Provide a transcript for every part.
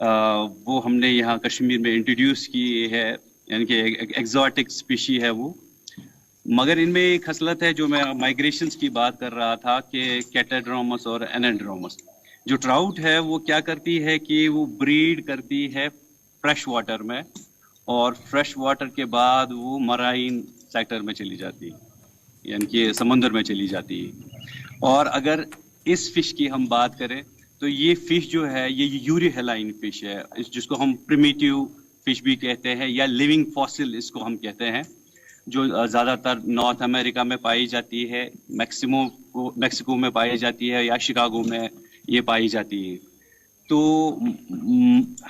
وہ ہم نے یہاں کشمیر میں انٹروڈیوس کی ہے، یعنی کہ ایگزاٹک اسپیشی ہے وہ. مگر ان میں ایک خصلت ہے جو میں مائگریشنز کی بات کر رہا تھا کہ کیٹاڈرومس اور انڈرومس. جو ٹراؤٹ ہے وہ کیا کرتی ہے کہ وہ بریڈ کرتی ہے فریش واٹر میں، اور فریش واٹر کے بعد وہ مرائن سیکٹر میں چلی جاتی ہے، یعنی کہ سمندر میں چلی جاتی ہے. اور اگر اس فش کی ہم بات کریں تو یہ فش جو ہے یہ یوری ہیلائن فش ہے، جس کو ہم پریمیٹیو فش بھی کہتے ہیں یا لیونگ فاسل اس کو ہم کہتے ہیں، جو زیادہ تر نارتھ امریکہ میں پائی جاتی ہے، میکسیکو میں پائی جاتی ہے یا شکاگو میں یہ پائی جاتی ہے. تو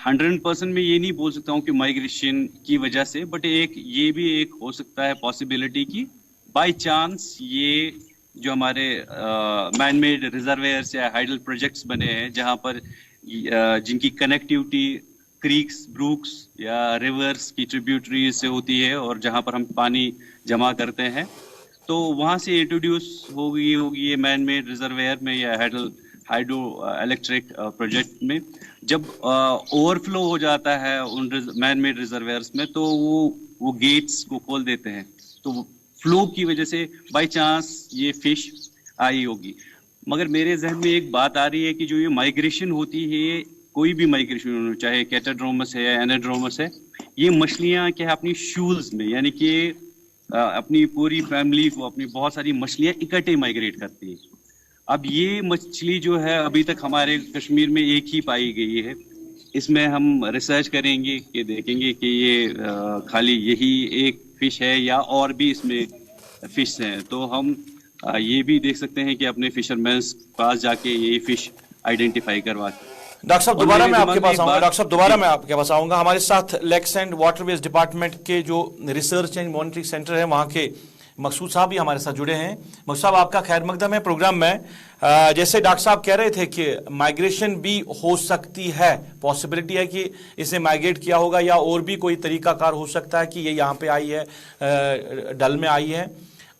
100% میں یہ نہیں بول سکتا ہوں کہ مائگریشن کی وجہ سے، بٹ یہ بھی ایک ہو سکتا ہے پاسبلٹی کی بائی چانس یہ جو ہمارے مین میڈ ریزرویئرس یا ہائیڈل پروجیکٹس بنے ہیں جہاں پر جن کی کنیکٹیوٹی کریکس، بروکس یا ریورس کی ٹریبیوٹریز سے ہوتی ہے اور جہاں پر ہم پانی جمع کرتے ہیں، تو وہاں سے انٹروڈیوس ہوگی یہ مین میڈ ریزرویئر میں یا ہائیڈرو الیکٹرک پروجیکٹ میں. جب اوور فلو ہو جاتا ہے ان مین میڈ ریزرویئرس میں تو وہ گیٹس کو کھول دیتے ہیں، تو فلو کی وجہ سے بائی چانس یہ فش آئی ہوگی. مگر میرے ذہن میں ایک بات آ رہی ہے کہ جو یہ مائگریشن ہوتی ہے، کوئی بھی مائگریشن ہو، چاہے کیٹاڈرومس ہے یا انڈرومس ہے، یہ مچھلیاں کیا ہے اپنی شولز میں، یعنی کہ اپنی پوری فیملی کو، اپنی بہت ساری مچھلیاں اکٹھے مائگریٹ کرتی ہیں. اب یہ مچھلی جو ہے ابھی تک ہمارے کشمیر میں ایک ہی پائی گئی ہے. اس میں ہم ریسرچ کریں گے کہ دیکھیں گے کہ یہ خالی یہی ایک فش ہے یا اور بھی اس میں فش ہیں. تو ہم یہ بھی دیکھ سکتے ہیں کہ اپنے فشرمینس پاس جا کے یہی فش آئیڈینٹیفائی کروا کے. ڈاکٹر صاحب دوبارہ میں آپ کے پاس آؤں گا. ہمارے ساتھ lakes and waterways department کے جو ریسرچ اینڈ مانیٹرنگ سینٹر ہے وہاں کے مقصود صاحب بھی ہمارے ساتھ جڑے ہیں. مقصود صاحب آپ کا خیر مقدم ہے پروگرام میں. جیسے ڈاکٹر صاحب کہہ رہے تھے کہ مائگریشن بھی ہو سکتی ہے، پاسبلٹی ہے کہ اسے مائگریٹ کیا ہوگا یا اور بھی کوئی طریقہ کار ہو سکتا ہے کہ یہ یہاں پہ آئی ہے، ڈل میں آئی ہے.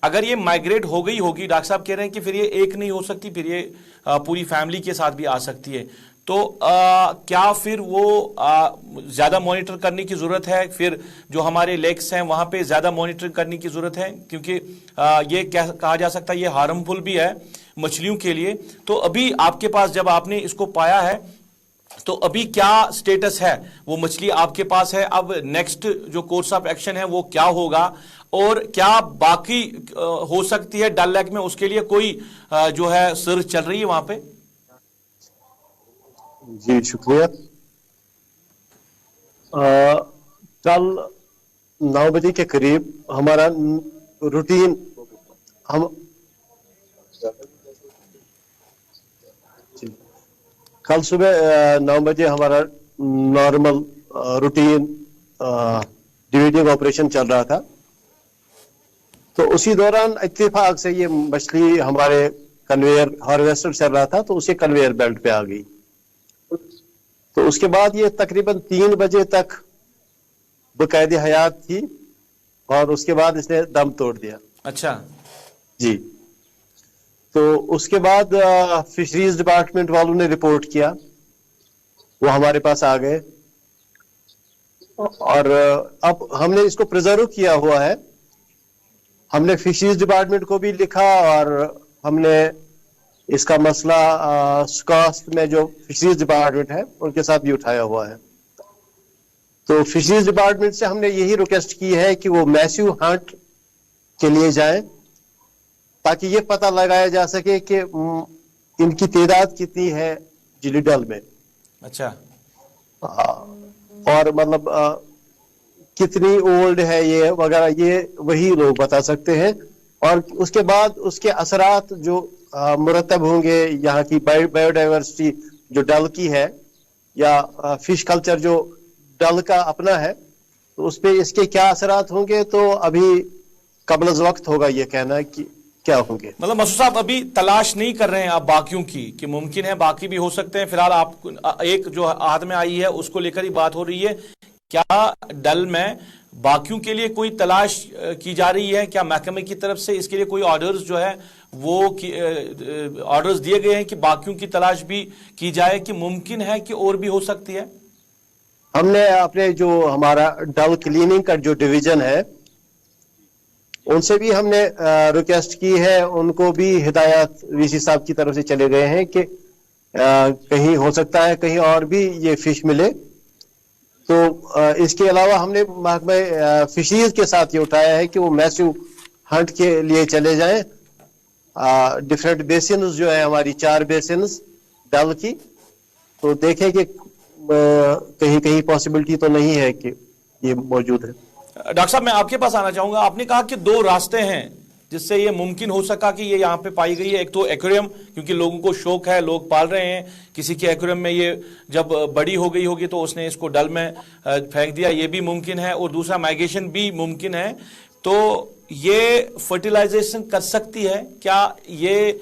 اگر یہ مائگریٹ ہو گئی ہوگی، ڈاکٹر صاحب کہہ رہے ہیں کہ پھر یہ ایک نہیں ہو سکتی، پھر یہ پوری فیملی کے ساتھ بھی آ سکتی ہے. تو کیا پھر وہ زیادہ مانیٹر کرنے کی ضرورت ہے؟ پھر جو ہمارے لیکس ہیں وہاں پہ زیادہ مانیٹر کرنے کی ضرورت ہے، کیونکہ یہ کہا جا سکتا ہے یہ ہارمفل بھی ہے مچھلیوں کے لیے. تو ابھی آپ کے پاس جب آپ نے اس کو پایا ہے تو ابھی کیا سٹیٹس ہے؟ وہ مچھلی آپ کے پاس ہے، اب نیکسٹ جو کورس آف ایکشن ہے وہ کیا ہوگا، اور کیا باقی ہو سکتی ہے ڈل لیک میں؟ اس کے لیے کوئی جو ہے سرچ چل رہی ہے وہاں پہ؟ جی شکریہ. کل 9 بجے کے قریب ہمارا روٹین کل صبح 9 بجے ہمارا نارمل روٹین ڈیویڈنگ آپریشن چل رہا تھا. تو اسی دوران اتفاق سے یہ مچھلی ہمارے کنویئر ہارویسٹر چل رہا تھا تو اسے کنویئر بیلٹ پہ آ گئی. تو اس کے بعد یہ تقریباً 3 بجے تک بقید حیات تھی اور اس کے بعد اس نے دم توڑ دیا. اچھا جی. تو اس کے بعد فشریز ڈپارٹمنٹ والوں نے رپورٹ کیا، وہ ہمارے پاس آ گئے اور اب ہم نے اس کو پریزرو کیا ہوا ہے. ہم نے فشریز ڈپارٹمنٹ کو بھی لکھا اور ہم نے اس کا مسئلہ سکاسٹ میں جو فشریز ڈپارٹمنٹ ہے ان کے ساتھ بھی اٹھایا ہوا ہے. تو فشریز ڈپارٹمنٹ سے ہم نے یہی ریکویسٹ کی ہے کہ وہ میسیو ہنٹ کے لیے جائیں تاکہ یہ پتہ لگایا جا سکے کہ ان کی تعداد کتنی ہے جلی ڈل میں. اچھا. اور مطلب کتنی اولڈ ہے یہ وغیرہ، یہ وہی لوگ بتا سکتے ہیں. اور اس کے بعد اس کے اثرات جو مرتب ہوں گے یہاں کی بایو ڈائیورسٹی جو ڈل کی ہے یا فش کلچر جو ڈل کا اپنا ہے، تو اس پہ اس کے کیا اثرات ہوں گے تو ابھی قبل از وقت ہوگا یہ کہنا کہ کیا ہوں گے. مطلب مسعود صاحب ابھی تلاش نہیں کر رہے ہیں آپ باقیوں کی کہ ممکن ہے باقی بھی ہو سکتے ہیں؟ فی الحال آپ ایک جو ہاتھ میں آئی ہے اس کو لے کر ہی بات ہو رہی ہے. کیا ڈل میں باقیوں کے لیے کوئی تلاش کی جا رہی ہے؟ کیا محکمے کی طرف سے اس کے لیے کوئی آرڈرز جو ہے وہ آرڈرز دیے گئے ہیں کہ باقیوں کی تلاش بھی کی جائے کہ ممکن ہے کہ اور بھی ہو سکتی ہے؟ ہم نے اپنے جو ہمارا ڈل کلیننگ کا جو ڈویژن ہے ان سے بھی ہم نے ریکویسٹ کی ہے, ان کو بھی ہدایات وی سی صاحب کی طرف سے چلے گئے ہیں کہ کہیں ہو سکتا ہے کہیں اور بھی یہ فش ملے. تو اس کے علاوہ ہم نے محکمہ فشریز کے ساتھ یہ اٹھایا ہے کہ وہ میسو ہنٹ کے لیے چلے جائیں. ڈفرینٹ بیسنز جو ہے ہماری 4 بیسنز ڈل کی, تو دیکھیں کہ کہیں کہیں پاسبلٹی تو نہیں ہے کہ یہ موجود ہے. ڈاکٹر صاحب میں آپ کے پاس آنا چاہوں گا. آپ نے کہا کہ 2 راستے ہیں جس سے یہ ممکن ہو سکا کہ یہ یہاں پہ پائی گئی ہے. ایک تو ایکویریم, کیونکہ لوگوں کو شوق ہے, لوگ پال رہے ہیں, کسی کے ایکویریم میں یہ جب بڑی ہو گئی ہوگی تو اس نے اس کو ڈل میں پھینک دیا, یہ بھی ممکن ہے. اور دوسرا مائگریشن بھی ممکن ہے. تو یہ فرٹیلائزیشن کر سکتی ہے کیا, یہ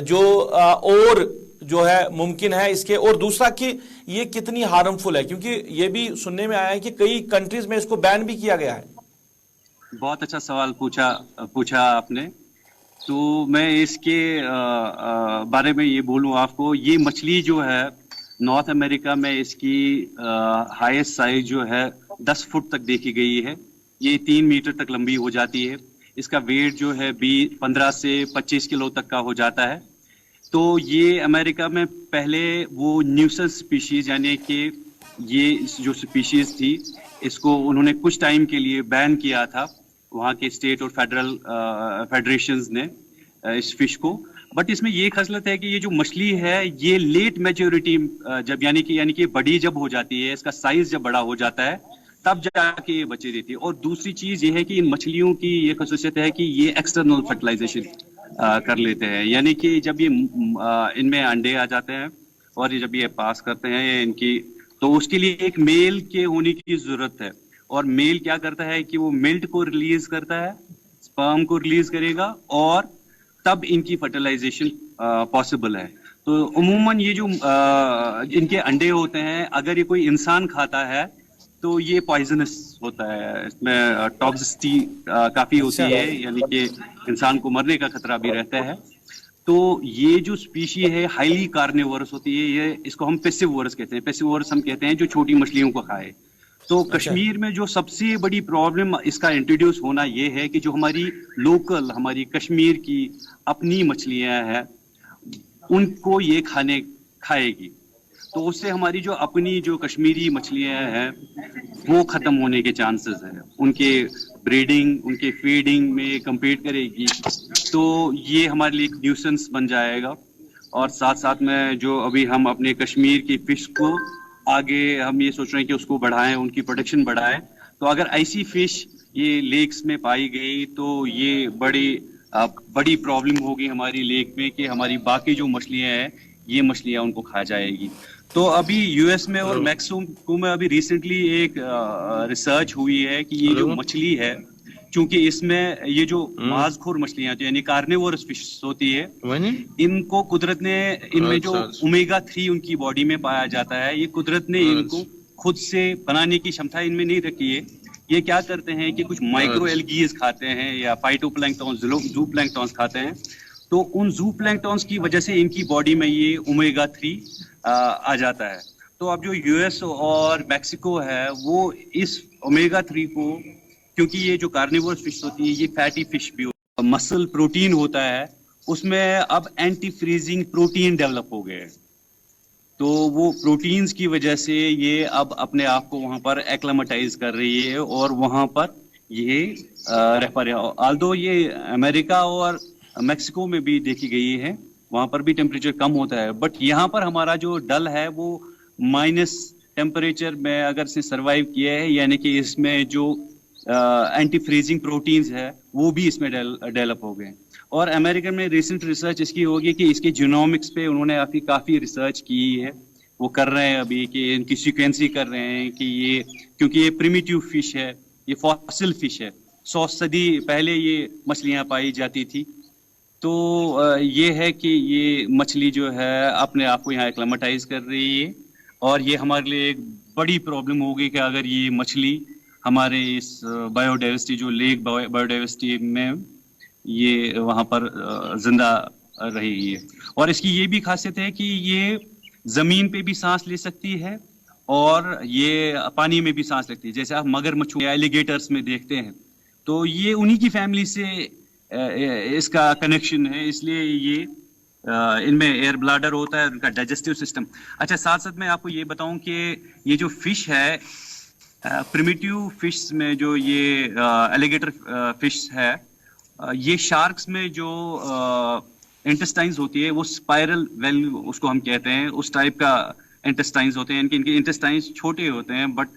جو اور جو ہے ممکن ہے اس کے, اور دوسرا کہ یہ کتنی ہارمفل ہے, کیونکہ یہ بھی سننے میں آیا ہے کہ کئی کنٹریز میں اس کو بین بھی کیا گیا ہے. بہت اچھا سوال پوچھا آپ نے. تو میں اس کے بارے میں یہ بولوں آپ کو, یہ مچھلی جو ہے نارتھ امریکہ میں اس کی ہائیسٹ سائز جو ہے 10 فٹ تک دیکھی گئی ہے. یہ 3 میٹر تک لمبی ہو جاتی ہے. اس کا ویٹ جو ہے 15 سے 25 کلو تک کا ہو جاتا ہے. تو یہ امریکہ میں پہلے وہ نیوسنس اسپیشیز, یعنی کہ یہ جو اسپیشیز تھی اس کو انہوں نے کچھ ٹائم کے لیے بین کیا تھا وہاں کے اسٹیٹ اور فیڈرل فیڈریشنز نے اس فش کو. بٹ اس میں یہ خصلت ہے کہ یہ جو مچھلی ہے یہ لیٹ میچورٹی جب یعنی کہ بڑی جب ہو جاتی ہے, اس کا سائز جب بڑا ہو جاتا ہے تب جا کے یہ بچے دیتی ہے. اور دوسری چیز یہ ہے کہ ان مچھلیوں کی یہ خصوصیت ہے کہ یہ ایکسٹرنل فرٹیلائزیشن کر لیتے ہیں, یعنی کہ جب یہ ان میں انڈے آ جاتے ہیں اور جب یہ پاس کرتے ہیں ان کی, تو اس کے لیے ایک میل کے ہونے کی ضرورت ہے. اور میل کیا کرتا ہے کہ وہ ملٹ کو ریلیز کرتا ہے, سپرم کو ریلیز کرے گا, اور تب ان کی فرٹیلائزیشن پاسبل ہے. تو عموماً یہ جو ان کے انڈے ہوتے ہیں اگر یہ کوئی انسان کھاتا ہے تو یہ پوائزنس ہوتا ہے, اس میں ٹاکسٹی کافی ہوتی ہے, یعنی کہ انسان کو مرنے کا خطرہ بھی رہتا ہے. تو یہ جو اسپیشی ہے ہائیلی کارنیورس ہوتی ہے, یہ اس کو ہم پیسیورس کہتے ہیں. پیسیورس ہم کہتے ہیں جو چھوٹی مچھلیوں کو کھائے. تو کشمیر میں جو سب سے بڑی پرابلم اس کا انٹروڈیوس ہونا یہ ہے کہ جو ہماری لوکل ہماری کشمیر کی اپنی مچھلیاں ہیں ان کو یہ کھائے گی. تو اس سے ہماری جو اپنی جو کشمیری مچھلیاں ہیں وہ ختم ہونے کے چانسز ہیں. ان کے بریڈنگ, ان کے فیڈنگ میں کمپیٹ کرے گی, تو یہ ہمارے لیے ایک نیوسنس بن جائے گا. اور ساتھ ساتھ میں جو ابھی ہم اپنے کشمیر کی فش کو آگے ہم یہ سوچ رہے ہیں کہ اس کو بڑھائیں, ان کی پروڈکشن بڑھائیں. تو اگر ایسی فش یہ لیکس میں پائی گئی تو یہ بڑی پرابلم ہوگی ہماری لیک میں کہ ہماری باقی جو مچھلیاں ہیں یہ مچھلیاں ان کو کھا جائے گی. تو ابھی یو ایس میں اور میکسیکو میں ابھی ریسنٹلی ایک ریسرچ ہوئی ہے کہ یہ جو مچھلی ہے, چونکہ اس میں یہ جو ماز خور مچھلیاں یعنی کارنیورس فش ہوتی ہے, ان کو قدرت نے ان میں جو اومیگا 3 ان کی باڈی میں پایا جاتا ہے, یہ قدرت نے ان کو خود سے بنانے کی شمتا ان میں نہیں رکھی ہے. یہ کیا کرتے ہیں کہ کچھ مائکرو ایلگیز کھاتے ہیں یا فائٹو پلانکٹونز, زو پلانکٹونز کھاتے ہیں. تو ان زو پلانکٹونز کی وجہ سے ان کی باڈی میں یہ اومیگا 3 آ جاتا ہے. تو اب جو یو ایس اور میکسیکو ہے وہ اس اومیگا 3 کو, کیونکہ یہ جو کارنیورس فش ہوتی ہے یہ فیٹی فش بھی ہوتا ہے, مسل پروٹین ہوتا ہے, اس میں اب اینٹی فریزنگ پروٹین ڈیولپ ہو گئے. تو وہ پروٹینز کی وجہ سے یہ اب اپنے آپ کو وہاں پر ایکلمٹائز کر رہی ہے اور وہاں پر یہ رہ پا رہا ہے. آلدو یہ امریکہ اور میکسیکو میں بھی دیکھی گئی ہے, وہاں پر بھی ٹیمپریچر کم ہوتا ہے. بٹ یہاں پر ہمارا جو ڈل ہے وہ مائنس ٹیمپریچر میں اگر سے سروائیو کیا ہے, یعنی کہ اس میں جو اینٹی فریزنگ پروٹینز ہے وہ بھی اس میں ڈیولپ ہو گئے. اور امریکہ میں ریسنٹ ریسرچ اس کی ہوگی کہ اس کے جینومکس پہ انہوں نے کافی ریسرچ کی ہے, وہ کر رہے ہیں ابھی کہ ان کی سیکوینسی کر رہے ہیں کہ یہ کیونکہ یہ پریمیٹیو فش ہے, یہ فاسل فش ہے, 100 صدی پہلے یہ مچھلیاں پائی جاتی تھی. تو یہ ہے کہ یہ مچھلی جو ہے اپنے آپ کو یہاں ایکلمٹائز کر رہی ہے, اور یہ ہمارے لیے ایک بڑی پرابلم ہوگی کہ اگر یہ مچھلی ہمارے اس بایو ڈائیورسٹی جو لیک بایو ڈائیورسٹی میں یہ وہاں پر زندہ رہی ہے. اور اس کی یہ بھی خاصیت ہے کہ یہ زمین پہ بھی سانس لے سکتی ہے اور یہ پانی میں بھی سانس لیتی ہے. جیسے آپ مگر مچھلیوں یا ایلیگیٹرز میں دیکھتے ہیں تو یہ انہی کی فیملی سے اس کا کنیکشن ہے, اس لیے یہ ان میں ایئر بلاڈر ہوتا ہے, ان کا ڈائجسٹیو سسٹم. اچھا, ساتھ ساتھ میں آپ کو یہ بتاؤں کہ یہ جو فش ہے, پریمیٹیو فش میں جو یہ ایلیگیٹر فش ہے, یہ شارکس میں جو انٹسٹائنز ہوتی ہے وہ اسپائرل ویل اس کو ہم کہتے ہیں, اس ٹائپ کا انٹسٹائنز ہوتے ہیں. ان کے انٹسٹائنز چھوٹے ہوتے ہیں بٹ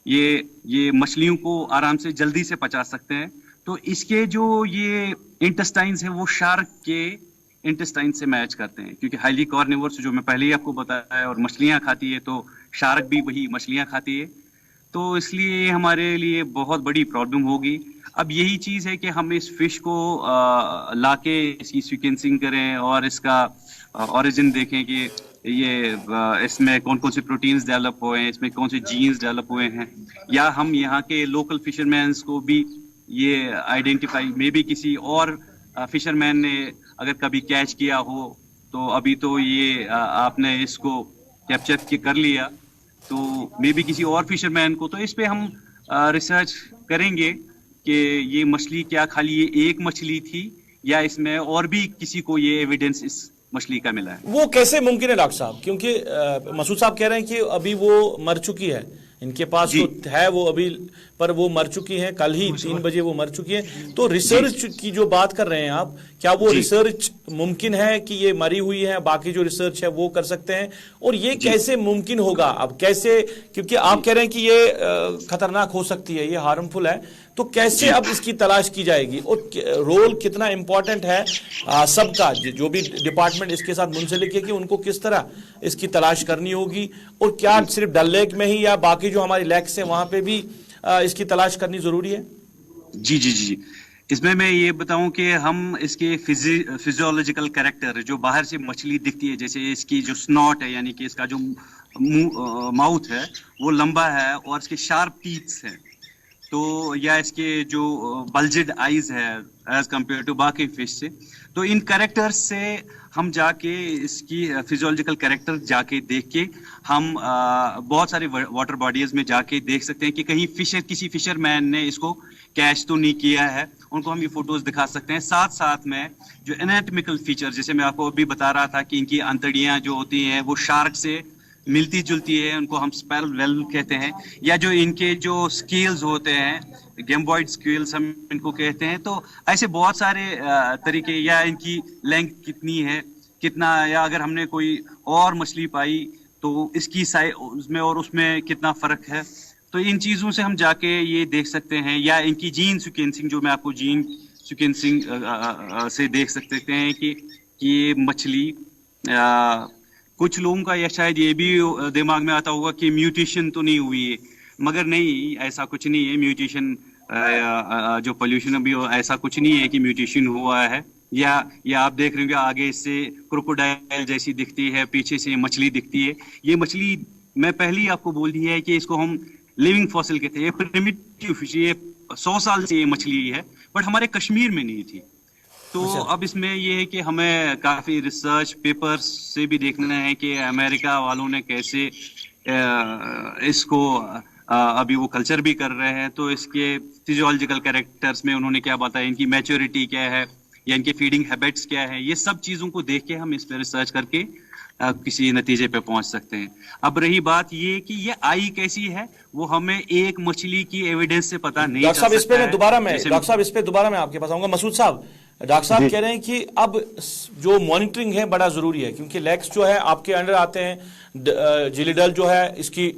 یہ مچھلیوں کو آرام سے جلدی سے پچا سکتے ہیں. تو اس کے جو یہ انٹسٹائنز ہیں وہ شارک کے انٹسٹائن سے میچ کرتے ہیں, کیونکہ ہائیلی کارنیورس جو میں پہلے ہی آپ کو بتایا ہے, اور مچھلیاں کھاتی ہے, تو شارک بھی وہی مچھلیاں کھاتی ہے. تو اس لیے یہ ہمارے لیے بہت بڑی پرابلم ہوگی. اب یہی چیز ہے کہ ہم اس فش کو لا کے اس کی سیکوینسنگ کریں اور اس کا اوریجن دیکھیں کہ یہ اس میں کون کون سے پروٹینز ڈیولپ ہوئے ہیں, اس میں کون سے جینز ڈیولپ ہوئے ہیں, یا ہم یہاں کے لوکل فشر مینس کو بھی یہ آئیڈینٹیفائی, میں بھی کسی اور فشر مین نے اگر کبھی کیچ کیا ہو, تو ابھی تو یہ آپ نے اس کو کیپچر کر لیا, تو میں بھی کسی اور فشر مین کو, تو اس پہ ہم ریسرچ کریں گے کہ یہ مچھلی کیا خالی یہ ایک مچھلی تھی یا اس میں اور بھی کسی کو یہ ایویڈنس اس مچھلی کا ملا ہے. وہ کیسے ممکن ہے ڈاکٹر صاحب, کیونکہ مسعود صاحب کہہ رہے ہیں کہ ابھی وہ مر چکی ہے, ان کے پاس تو ہے وہ ابھی, پر وہ مر چکی ہیں, کل ہی 3 بجے وہ مر چکی ہیں. تو ریسرچ کی جو بات کر رہے ہیں آپ, کیا وہ ریسرچ ممکن ہے کہ یہ مری ہوئی ہے, باقی جو ریسرچ ہے وہ کر سکتے ہیں, اور یہ کیسے ممکن ہوگا اب کیسے, کیونکہ آپ کہہ رہے ہیں کہ یہ خطرناک ہو سکتی ہے, یہ ہارمفل ہے, تو کیسے اب اس کی تلاش کی جائے گی, اور رول کتنا امپورٹنٹ ہے سب کا, جو بھی ڈپارٹمنٹ اس کے ساتھ منسلک ہے, کہ ان کو کس طرح اس کی تلاش کرنی ہوگی, اور کیا صرف ڈل لیک میں ہی یا باقی جو ہماری لیکس ہیں وہاں پہ بھی اس کی تلاش کرنی ضروری ہے؟ جی جی جی, اس میں یہ بتاؤں کہ ہم اس کے فزیولوجیکل کریکٹر جو باہر سے مچھلی دکھتی ہے, جیسے اس کی جو سنوٹ ہے, یعنی کہ اس کا جو ماؤتھ ہے وہ لمبا ہے اور اس کے شارپ ٹیتھس ہیں, تو یا اس کے جو بلجڈ آئیز ہے ایز کمپیئر ٹو باقی فش سے, تو ان کریکٹر سے ہم جا کے اس کی فزیولوجیکل کریکٹر جا کے دیکھ کے ہم بہت سارے واٹر باڈیز میں جا کے دیکھ سکتے ہیں کہ کہیں کسی فشر مین نے اس کو کیچ تو نہیں کیا ہے, ان کو ہم یہ فوٹوز دکھا سکتے ہیں. ساتھ ساتھ میں جو انیٹمیکل فیچر, جیسے میں آپ کو ابھی بتا رہا تھا کہ ان کی انتڑیاں جو ہوتی ہیں وہ شارک سے ملتی جلتی ہے, ان کو ہم اسپیرل ویل کہتے ہیں, یا جو ان کے جو سکیلز ہوتے ہیں, گیمبوائڈ سکیلز ہم ان کو کہتے ہیں. تو ایسے بہت سارے طریقے, یا ان کی لینتھ کتنی ہے, کتنا, یا اگر ہم نے کوئی اور مچھلی پائی تو اس کی سائز میں اور اس میں کتنا فرق ہے, تو ان چیزوں سے ہم جا کے یہ دیکھ سکتے ہیں. یا ان کی جین سیکوینسنگ, جو میں آپ کو جین سیکوینسنگ سے دیکھ سکتے ہیں کہ یہ مچھلی, کچھ لوگوں کا یا شاید یہ بھی دماغ میں آتا ہوگا کہ میوٹیشن تو نہیں ہوئی ہے, مگر نہیں, ایسا کچھ نہیں ہے. میوٹیشن جو پولیوشن ابھی ایسا کچھ نہیں ہے کہ میوٹیشن ہوا ہے, یا آپ دیکھ رہے ہوں گے آگے سے کروکوڈائل جیسی دکھتی ہے, پیچھے سے مچھلی دکھتی ہے. یہ مچھلی میں پہلے ہی آپ کو بول دی ہے کہ اس کو ہم لیونگ فاسل کہتے ہیں. یہ پریمیٹیو فش, یہ 100 سال سے یہ مچھلی ہے, بٹ ہمارے کشمیر میں نہیں تھی. تو اب اس میں یہ ہے کہ ہمیں کافی ریسرچ پیپرز سے بھی دیکھنا ہے کہ امریکہ والوں نے کیسے اس کو ابھی وہ کلچر بھی کر رہے ہیں, تو اس کے فزیولوجیکل کریکٹرز میں انہوں نے کیا بتایا, ان کی میچورٹی کیا ہے, یا ان کے فیڈنگ ہیبٹس کیا ہے, یہ سب چیزوں کو دیکھ کے ہم اس پہ ریسرچ کر کے کسی نتیجے پہ پہنچ سکتے ہیں. اب رہی بات یہ کہ یہ آئی کیسی ہے, وہ ہمیں ایک مچھلی کی ایویڈنس سے پتہ نہیں ڈاکٹر صاحب اس پہ دوبارہ میں آپ کے پاس آؤں گا. مسعود صاحب, ڈاکٹر صاحب کہہ رہے ہیں کہ اب جو مانیٹرنگ ہے بڑا ضروری ہے, کیونکہ لیکس جو ہے آپ کے انڈر آتے ہیں, جیلی ڈل جو ہے اس کی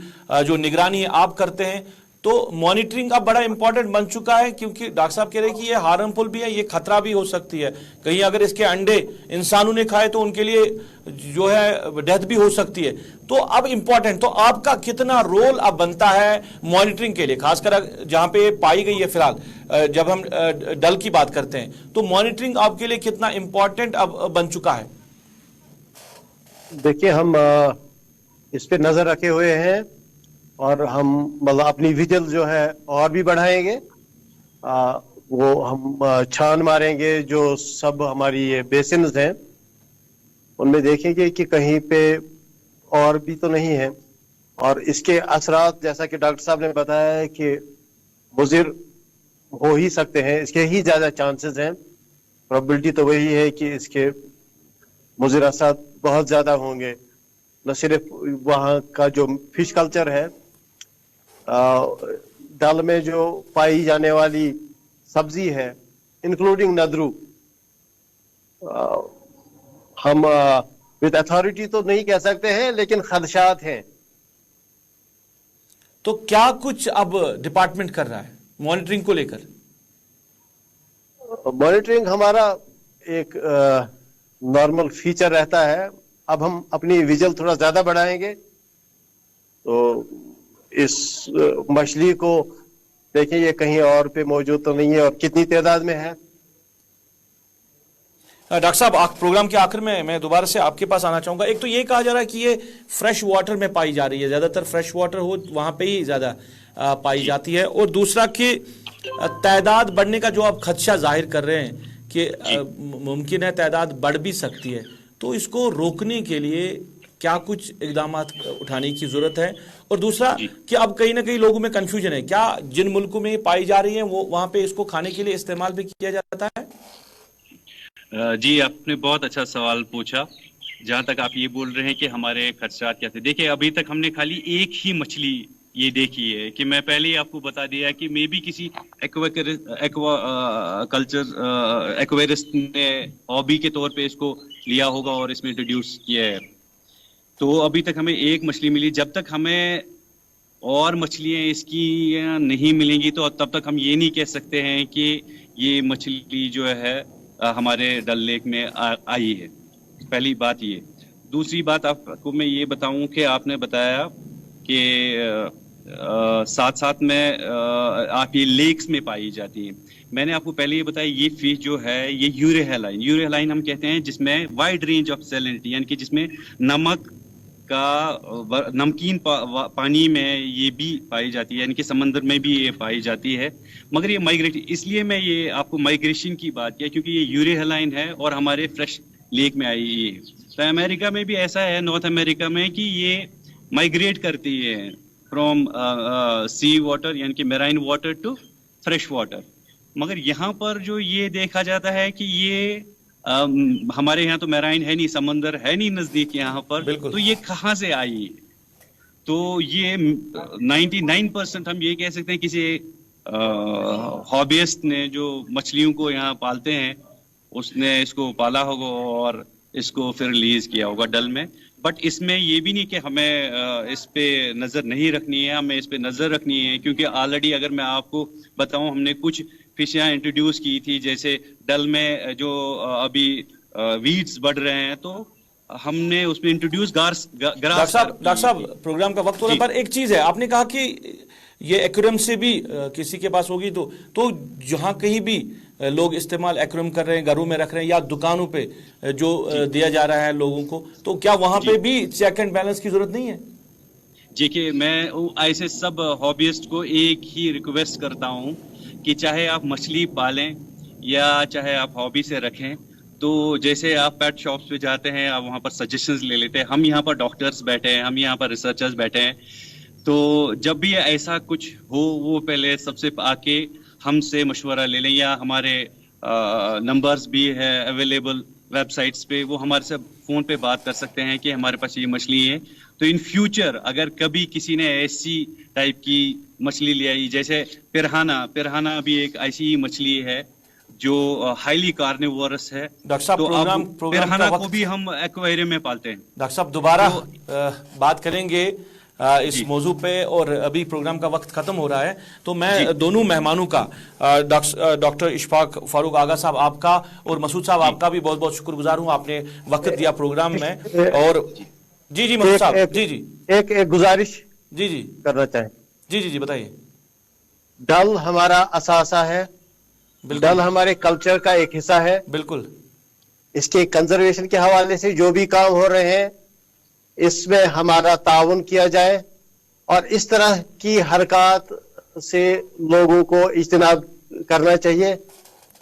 جو نگرانی ہے آپ کرتے ہیں, تو مانیٹرنگ اب بڑا امپورٹنٹ بن چکا ہے, کیونکہ ڈاکٹر صاحب کہہ رہے ہیں کہ یہ ہارمفل بھی ہے, یہ خطرہ بھی ہو سکتی ہے, کہیں اگر اس کے انڈے انسانوں نے کھائے تو ان کے لیے جو ہے ڈیتھ بھی ہو سکتی ہے. تو اب امپورٹنٹ, تو آپ کا کتنا رول اب بنتا ہے مانیٹرنگ کے لیے, خاص کر جہاں پہ پائی گئی ہے فی الحال, جب ہم ڈل کی بات کرتے ہیں, تو مانیٹرنگ آپ کے لیے کتنا امپورٹنٹ اب بن چکا ہے؟ دیکھیے, ہم اس پہ نظر رکھے ہوئے ہیں, اور ہم مطلب اپنی ویجل جو ہے اور بھی بڑھائیں گے. وہ ہم چھان ماریں گے جو سب ہماری یہ بیسنز ہیں, ان میں دیکھیں گے کہ کہیں پہ اور بھی تو نہیں ہے. اور اس کے اثرات جیسا کہ ڈاکٹر صاحب نے بتایا ہے کہ مضر ہو ہی سکتے ہیں, اس کے ہی زیادہ چانسز ہیں, پروبیبلٹی تو وہی ہے کہ اس کے مضر اثرات بہت زیادہ ہوں گے. نہ صرف وہاں کا جو فش کلچر ہے, ڈل میں جو پائی جانے والی سبزی ہے انکلوڈنگ ندرو, ہم وتھ اتھارٹی تو نہیں کہہ سکتے ہیں لیکن خدشات ہیں. تو کیا کچھ اب ڈپارٹمنٹ کر رہا ہے مانیٹرنگ کو لے کر؟ مانیٹرنگ ہمارا ایک نارمل فیچر رہتا ہے. اب ہم اپنی ویژل تھوڑا زیادہ بڑھائیں گے, تو اس مچھلی کو دیکھیں یہ کہیں اور پہ موجود تو نہیں ہے اور کتنی تعداد میں ہے. ڈاکٹر صاحب پروگرام کے آخر میں دوبارہ سے آپ کے پاس آنا چاہوں گا. ایک تو یہ کہا جا رہا ہے کہ یہ فریش واٹر میں پائی جا رہی ہے, زیادہ تر فریش واٹر ہو وہاں پہ ہی زیادہ پائی جاتی ہے, اور دوسرا کہ تعداد بڑھنے کا جو آپ خدشہ ظاہر کر رہے ہیں کہ ممکن ہے تعداد بڑھ بھی سکتی ہے, تو اس کو روکنے کے لیے کیا کچھ اقدامات اٹھانے کی ضرورت ہے؟ اور دوسرا کہ اب کہیں نہ کہیں لوگوں میں کنفیوژن ہے, کیا جن ملکوں میں پائی جا رہی ہیں وہ وہاں پہ اس کو کھانے کے لیے استعمال بھی کیا جاتا ہے؟ جی آپ نے بہت اچھا سوال پوچھا. جہاں تک آپ یہ بول رہے ہیں کہ ہمارے خدشات کیا تھے, دیکھیں ابھی تک ہم نے خالی ایک ہی مچھلی یہ دیکھی ہے کہ میں پہلے ہی آپ کو بتا دیا کہ مے بی کسی ایکویرسٹ نے ہابی کے طور پہ اس کو لیا ہوگا اور اس میں انٹروڈیوس کیا ہے. تو ابھی تک ہمیں ایک مچھلی ملی. جب تک ہمیں اور مچھلیاں اس کی نہیں ملیں گی تو تب تک ہم یہ نہیں کہہ سکتے ہیں کہ یہ مچھلی جو ہے ہمارے ڈل لیک میں آئی ہے. پہلی بات یہ. دوسری بات آپ کو میں یہ بتاؤں کہ آپ نے بتایا کہ ساتھ ساتھ میں آپ یہ لیکس میں پائی جاتی ہیں. میں نے آپ کو پہلے یہ بتایا یہ فش جو ہے یہ یوریہلائن ہم کہتے ہیں, جس میں وائڈ رینج آف سیلنٹی, یعنی کہ جس میں نمک کا نمکین پانی میں یہ بھی پائی جاتی ہے, یعنی کہ سمندر میں بھی یہ پائی جاتی ہے. مگر یہ مائگریٹ, اس لیے میں یہ آپ کو مائگریشن کی بات کیا کیونکہ یہ یوریہلائن ہے اور ہمارے فریش لیک میں آئی ہے. تو امریکہ میں بھی ایسا ہے, نارتھ امریکہ میں, کہ یہ مائگریٹ کرتی ہے فرام سی واٹر یعنی کہ میرائن واٹر ٹو فریش واٹر. مگر یہاں پر جو یہ دیکھا جاتا ہے کہ یہ ہمارے یہاں تو میرائن ہے نہیں, سمندر ہے نہیں نزدیک یہاں پر, تو یہ کہاں سے آئی؟ تو یہ 99% ہم یہ کہہ سکتے ہیں کسی ہابیسٹ نے جو مچھلیوں کو یہاں پالتے ہیں اس نے اس کو پالا ہوگا اور اس کو پھر ریلیز کیا ہوگا ڈل میں. بٹ اس میں یہ بھی نہیں کہ ہمیں اس پہ نظر نہیں رکھنی ہے, ہمیں اس پہ نظر رکھنی ہے کیونکہ آلریڈی اگر میں آپ کو بتاؤں ہم نے کچھ فشیاں انٹروڈیوس کی تھی, جیسے ڈل میں جو ابھی ویڈز بڑھ رہے ہیں تو ہم نے اس میں انٹروڈیوس ڈاکٹر صاحب پروگرام کا وقت ہونے پر ایک چیز ہے, آپ نے کہا کہ یہ ایکویریم سے بھی کسی کے پاس ہوگی تو جہاں کہیں بھی لوگ استعمال ایکویریم کر رہے ہیں, گھروں میں رکھ رہے ہیں یا دکانوں پہ جو دیا جا رہا ہے لوگوں کو, تو کیا وہاں پہ بھی چیک اینڈ بیلنس کی ضرورت نہیں ہے؟ جی کہ میں ایسے سب ہابیسٹ کو ایک ہی ریکویسٹ کرتا ہوں کہ چاہے آپ مچھلی پالیں یا چاہے آپ ہابی سے رکھیں, تو جیسے آپ پیٹ شاپس پہ جاتے ہیں آپ وہاں پر سجیشنز لے لیتے ہیں, ہم یہاں پر ڈاکٹرز بیٹھے ہیں, ہم یہاں پر ریسرچرز بیٹھے ہیں, تو جب بھی ایسا کچھ ہو وہ پہلے سب سے آ کے ہم سے مشورہ لے لیں, یا ہمارے نمبرز بھی ہے اویلیبل ویب سائٹس پہ, وہ ہمارے سے فون پہ بات کر سکتے ہیں کہ ہمارے پاس یہ مچھلی ہے. تو ان فیوچر اگر کبھی کسی نے ایسی ٹائپ کی مچھلی لے آئی, جیسے پرہانا بھی ایک ایسی مچھلی ہے جو ہائیلی کارنیورس ہے, ڈاکٹر صاحب تو پرہانا کو بھی ہم ایکویریم میں پالتے ہیں. ڈاکٹر صاحب دوبارہ بات کریں گے اس موضوع پہ, اور ابھی پروگرام کا وقت ختم ہو رہا ہے, تو میں دونوں مہمانوں کا, ڈاکٹر اشفاق فاروق آغا صاحب آپ کا اور مسعود صاحب آپ کا بھی بہت بہت شکر گزار ہوں, آپ نے وقت دیا پروگرام میں. اور جی مسعود صاحب جی ایک گزارش جی کرنا چاہیں. جی بتائیے. ڈل ہمارا اثاثہ ہے, ڈل ہمارے کلچر کا ایک حصہ ہے. بالکل. اس کے کنزرویشن کے حوالے سے جو بھی کام ہو رہے ہیں اس میں ہمارا تعاون کیا جائے, اور اس طرح کی حرکات سے لوگوں کو اجتناب کرنا چاہیے.